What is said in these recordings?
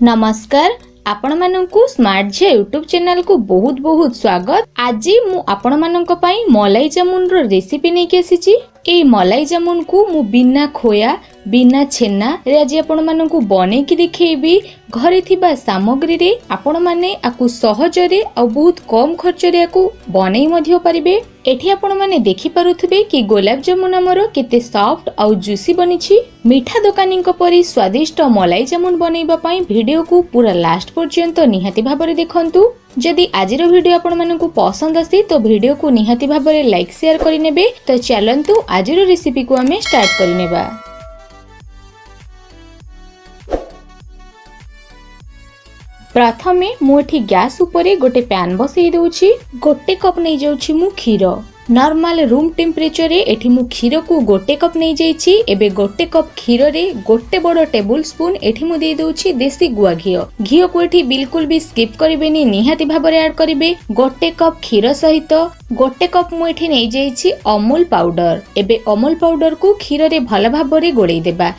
नमस्कार आपण माननकु स्मार्ट झिया YouTube channel को बहुत बहुत स्वागत। आज मु आपण माननक पई मलाई जामुन रो रेसिपी नै के आसीची। ए मलाई जामुन को मु बिना खोया बिना छेना रे आज आपण माननकु बने की दिखेबी। घरे थिबा सामग्री रे आपण माने आकु सहज रे आ बहुत कम खर्च रे आकु बनै मध्य परिबे। एठी आपण माने देखि पारुथबे कि गुलाब जामुन हमरो केते सॉफ्ट आ जूसी बनिछि। मीठा दुकानी परी स्वादिष्ट मलाई जामुन बनैबा पई वीडियो को पूरा लास्ट पर्यंत निहाती भाबरे देखंतु। जदि आजिर वीडियो आपण माननकु पसंद आसी तो वीडियो को निहाती भाबरे लाइक शेयर करि नेबे। तो चलंतु आजिर रेसिपी को हमें स्टार्ट करि नेबा। प्रथमे मुठी गैस उपरे गोटे पैन बसई दउछि। गोटे कप नै जाउछि मु क्षीर। नॉर्मल रूम टेम्परेचर रे एठी मु क्षीर को गोटे कप नै जाइछि। एबे गोटे कप क्षीर रे गोटे बड़ टेबल स्पून एठी मु दे दउछि देसी गुआ घियो। घियो को एठी बिल्कुल भी स्किप करिबेनी, निहाती भाबरे ऐड करिवे। गोटे कप क्षीर सहित गोटे कप मु एठी नै जाइछि अमूल पाउडर। एबे अमूल पाउडर को क्षीर रे भल भाबरे गोळै देबा।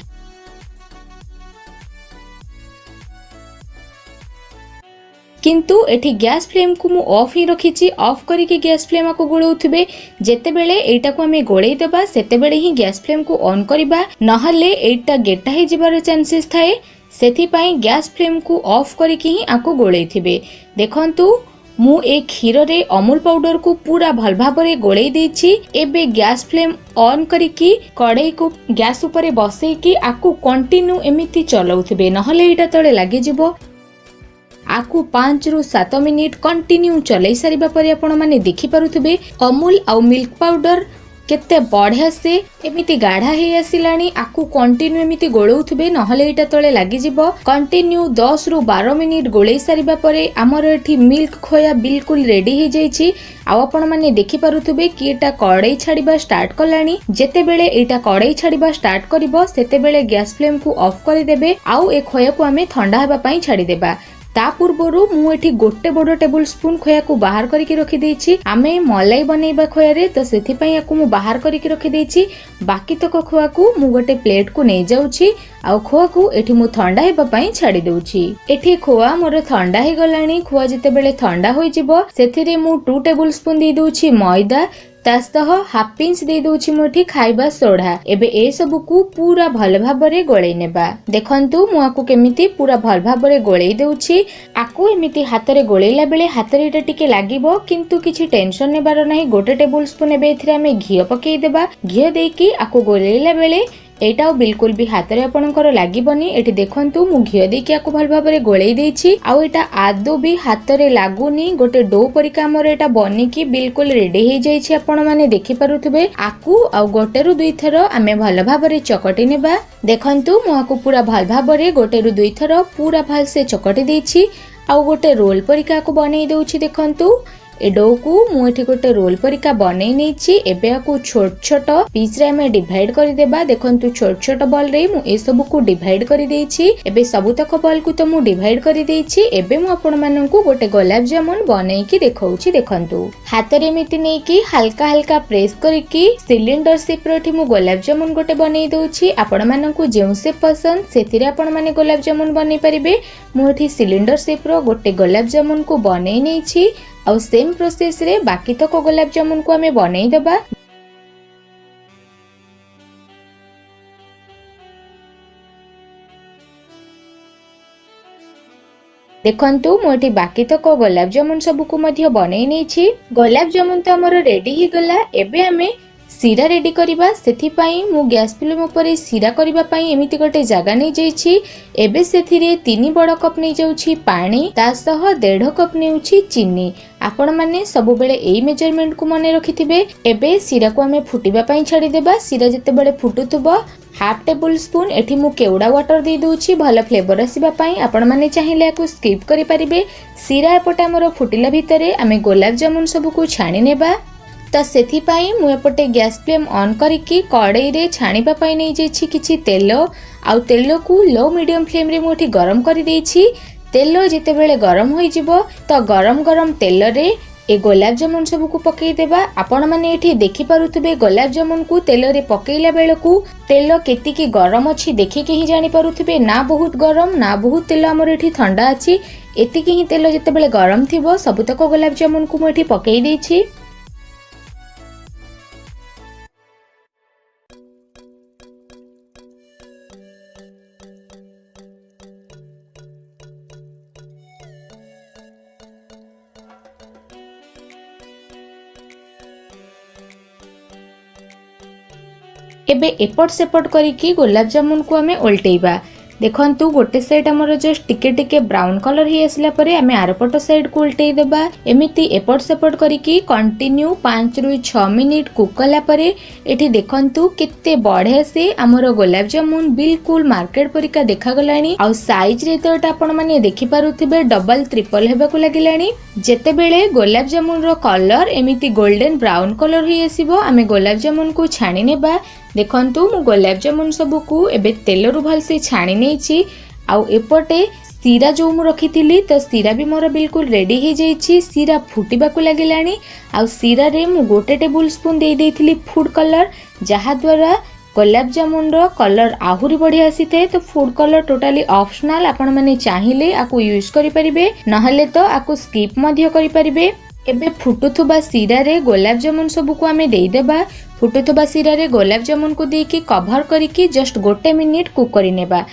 किंतु एठी गैस फ्लेम को मु ऑफ ही रखिछि। ऑफ करिके गैस फ्लेम को गोळौथिबे। जेते बेले एटा को हमें गोळै देबा सेते बेले ही गैस फ्लेम को ऑन करिबा, नहले एटा गेटा हे जिबार चांसेस थाए। सेथि पई गैस फ्लेम को ऑफ करिके ही आको गोळैथिबे। देखंतु मु ए क्षीर रे अमूल पाउडर को पूरा भल भाबरे गोळै देछि। एबे गैस फ्लेम ऑन करिकी कड़ाई को गैस ऊपर बसैकी आको कंटिन्यू एमिति चलाउथिबे, नहले एटा तळे लागि जिवो। आकु 5 रु 7 मिनिट कंटिन्यू चलाई सारिबा परे आपण माने देखि पारुथबे अमूल आ मिल्क पाउडर केते बढ़िया से एमिति गाढ़ा हे आसिलानी। आकु कंटिन्यू एमिति गोळौथबे, नहले एटा तळे लागि जिवो। कंटिन्यू 10 रु 12 मिनिट गोळै सारिबा परे हमर एठी मिल्क खोया बिल्कुल रेडी हे जाईछि। आ आपण माने देखि पारुथबे कि एटा कड़ाई छाड़ीबा स्टार्ट कलानी। जेते बेले एटा कड़ाई छाड़ीबा स्टार्ट करिवो सेते बेले गैस फ्लेम को ऑफ करि देबे। आउ ए खोया को हमें ठंडा हेबा पई छाड़ी देबा। ता पूर्वरु मु एठी गोटे बड़ टेबल स्पून खोया को बाहर करके रखि देछि। आमे मलाई बनैबा खोया रे तो सेथि पई याकु मु बाहर करके रखि देछि। बाकी तक खोया को मु गोटे प्लेट को नै जाउछि। आ खोया को एठी मु ठंडा हेबा पई छाड़ी देउछि। एठी खोया मोर ठंडा हे गलानी। खोया जते बेले ठंडा होई जिवो सेथिरे मु 2 टेबल स्पून दे देउछि मैदा। तासह हाफ पिंच दे दउछि मोठी खाइबा सोडा। एबे ए सब को पूरा भल भाबरे गोळै नेबा। देखंतु मु आकु केमिति पूरा भल भाबरे गोळै देउछि। आकु एमिति हातरे गोळैला बेले हातरे एटा टिके लागिवो, किंतु किछि टेंशन नेबार नाही। गोटे टेबल स्पून एबे एथिरे हमें घियो पकेई देबा। घियो देकी आकु गोळैला बेले एटा बिल्कुल भी हाथ रे आपनकर लागिबनी। एठी देखंतु मु घियो देकी आकु भल भाबरे गोळै देछि। आ एटा आदो भी हाथ रे लागुनी। गोटे डो परिका हमर एटा बनी की बिल्कुल रेडी हे जाय छै। आपण माने देखि पारुथबे आकु आ गोटे रु दुई थरो आमे भल भाबरे चकटी नेबा। देखंतु मु आकु पूरा भल भाबरे गोटे रु दुई थरो पूरा भल से चकटी देछि। आ गोटे रोल परिका को बनै देउछि। देखंतु ए डो को मु एठी गोटे रोल परिका बनै नेछि। एबे आकु छोट छोट पीस रे हमें डिवाइड करि देबा। देखंतु छोट छोट बॉल रे मु ए सब को डिवाइड करि देछि। एबे सबु तक बॉल को तो मु डिवाइड करि देछि। एबे मु आपण माननकु गोटे गुलाब जामुन बनै की देखौछि। देखंतु हाथ रे मिति नै की हल्का हल्का प्रेस करिकी सिलिंडर शेप रो एठी मु गुलाब जामुन गोटे बनै दउछि। आपण माननकु जेउ शेप पसंद सेथिरे आपण माने गुलाब जामुन बनै परिबे। मु एठी सिलिंडर शेप रो गोटे गुलाब जामुन को बनै नेछि। और सेम प्रोसेस रे बाकी तक गुलाब जामुन को हमें बनै देबा। देखंतु मोटी बाकी तक गुलाब जामुन सब को मध्य बनै नेछि। गुलाब जामुन तो हमर रेडी ही गला। एबे हमें सीरा रेडी करिबा। सेथि पई मु गैस फ्लेम ऊपर सीरा करिबा पई एमिति गोटे जगह नै जाइछि। एबे सेथिरे 3 बड़ कप नै जाउछि पानी। तासह 1.5 कप नेउछि चीनी। आपण माने सब बेले एई मेजरमेंट को मने रखिथिबे। एबे सीरा को हमें फुटिबा पई छाडी देबा। सीरा जते बेले फुटुथबो हाफ टेबल स्पून एठी मु केवड़ा वाटर दे दउछि भल फ्लेवर आसीबा पई। आपण माने चाहिले याकु स्किप करि परिबे। सीरा एपटे हमर फुटिला भितरे आमे गुलाब जामुन सब को छाणी नेबा। तो सेथि पई मु एपटे गैस फ्लेम ऑन करिकी कड़ाई रे छाणीबा पई नै जेछि किछि तेल। आ तेल को लो मीडियम फ्लेम रे मु एठी गरम करि देछि। तेल जेते बेले गरम होई जिवो तो गरम गरम तेल रे ए गुलाब जामुन सब को पकई देबा। आपण माने एठी देखि पारुथबे गुलाब जामुन को तेल रे पकईला बेलकू तेल केतिकी गरम अछि देखिके ही जानि पारुथबे, ना बहुत गरम ना बहुत तेल हमर एठी ठंडा अछि। एतिकी ही तेल जते बेले गरम थिबो सबतक गुलाब जामुन को मु एठी पकई देछि। एबे एपट सेपट करिकी गुलाब जामुन को आमे उल्टेइबा। देखंतु गोटे साइड हमर जस्ट टिके टिके ब्राउन कलर ही आसला परे आमे आरपट साइड को उल्टेइ देबा। एमिति एपट सेपट करिकी कंटिन्यू 5 रु 6 मिनिट कुक कला परे एठी देखंतु केते बढ़े से हमर गुलाब जामुन बिल्कुल मार्केट परिका देखा गलानी। आ साइज रे तो एटा आपण माने देखि पारुथिबे डबल ट्रिपल हेबा को लागिलानी। जेते बेले गुलाब जामुन रो कलर एमिति गोल्डन ब्राउन कलर ही आसीबो आमे गुलाब जामुन को छाणी नेबा। देखंतु मु गुलाब जामुन सब को एबे तेल रु भल से छाणी नेछि। आउ एपटे सीरा जो मु रखिथिली तो सीरा भी मोर बिल्कुल रेडी हे जाइछि। सीरा फुटिबा को लागिलानी। आउ सीरा रे मु गोटे टेबल स्पून दे देथिली फूड कलर, जहा द्वारा गुलाब जामुन रो कलर आहुरी बढ़िया आसी थे। तो फूड कलर टोटाली ऑप्शनल, आपण माने चाहिले आकु यूज करि परिबे नहले तो आकु स्किप मध्य करि परिबे। एबे फुटुथुबा सीरा रे गुलाब जामुन सब को आमे देई देबा। फुटुथुबा सीरा रे गुलाब जामुन को देकी कवर करिकी जस्ट गोटे मिनिट कुक करि नेबा।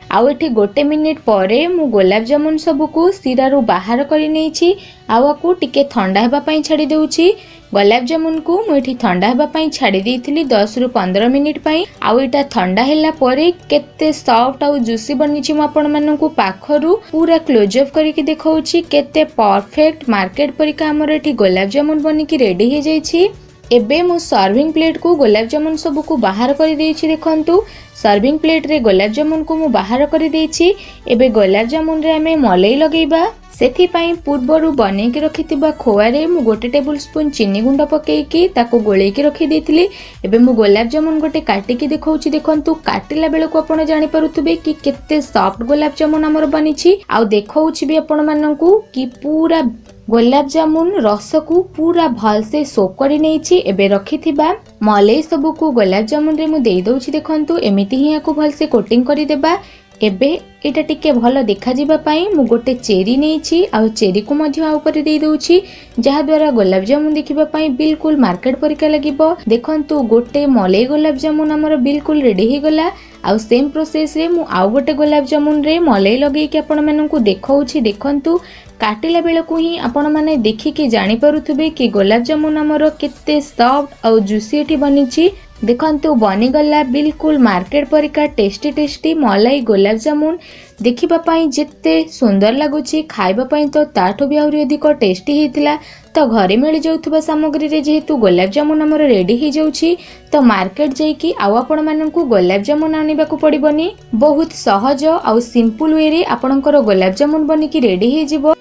आउ एठी गोटे मिनिट परे मु गुलाब जामुन सब को सीरा रू बाहर करि नेछि। आउ आकु टिके ठंडा हेबा पई छाडी देउछि। गुलाब जामुन को मु एठी ठंडा हेबा पई छाडी देइथिली 10 रु 15 मिनिट पई। आउ एटा ठंडा हैला परे केते सॉफ्ट आउ जूसी बनिछि। मु आपण मानन को पाखरु पूरा क्लोज अप करिके देखौछि केते परफेक्ट मार्केट परिका हमर एठी गुलाब जामुन बनिकी रेडी हे जाइछि। एबे मु सर्विंग प्लेट को गुलाब जामुन सब को बाहर कर देछि। देखंतु सर्विंग प्लेट रे गुलाब जामुन को मु बाहर कर देछि। एबे गुलाब जामुन रे हमें मलई लगेबा। सेथि पई पूर्वरु बनै के रखितिबा खोआ रे मु गोटे टेबल स्पून चीनी गुंड पकेइकी ताको गोळेई के रखि देथिली। एबे मु गुलाब जामुन गोटे काटी के देखौछि। देखंतु काटिला बेले को आपण जानि पारुथबे कि केते सॉफ्ट गुलाब जामुन हमर बनिछि। आ देखौछि भी आपण माननकु कि पूरा गुलाब जामुन रस को पूरा भल से सोक करि नेछि। एबे रखिथिबा मलई सब को गुलाब जामुन रे मु देई दउछि। देखंतु एमिति ही याकु भल से कोटिंग करि देबा। एबे एटा टिके भल देखा जिबा पई मु गोटे चेरी नेछि। आ चेरी को मध्य आ ऊपर देई दउछि, जहा द्वारा गुलाब जामुन देखिबा पई बिल्कुल मार्केट परिका लागिबो। देखंतु गोटे मलई गुलाब जामुन हमर बिल्कुल रेडी हे गला। आ सेम प्रोसेस रे मु आ गोटे गुलाब जामुन रे मलई लगेई के आपण माननकु देखौछि। देखंतु काटिला बेलकु ही आपण माने देखिके जानि पारुथबे कि गुलाब जामुन हमर केते सॉफ्ट और जूसी एठी बनिछि। देखंतु बनी गला बिल्कुल मार्केट परिका टेस्टी टेस्टी मलाई गुलाब जामुन। देखिबा पई जेते सुंदर लागुछि, खाइबा पई तो ताठो भी आउरी अधिक टेस्टी हेतिला। तो घरे मिल जाउथबा सामग्री रे जेहेतु गुलाब जामुन हमर रेडी हे जाउछि, तो मार्केट जाइकी आउ आपण माननकु गुलाब जामुन आनिबा को पड़िबनी। बहुत सहज और सिंपल वे रे आपणकर गुलाब जामुन बनिकी रेडी हे जिवो।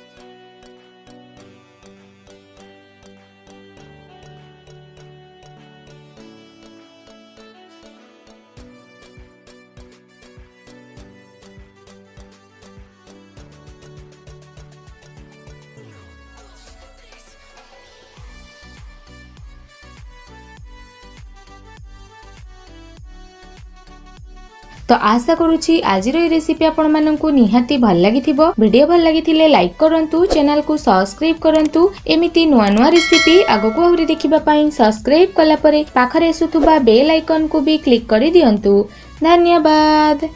तो आशा करुछि आज रेसिपी आपण माननकु निहाती भल लागिथिबो। वीडियो भल लागिथिले लाइक करंतु, चैनल को सब्सक्राइब करंतु। एमिति नुआ नुआ रेसिपी आगको आहुरी देखिबा पई सब्सक्राइब कला परे पाखरे आसुथुबा बेल आइकन को भी क्लिक करि दियंतु। धन्यवाद।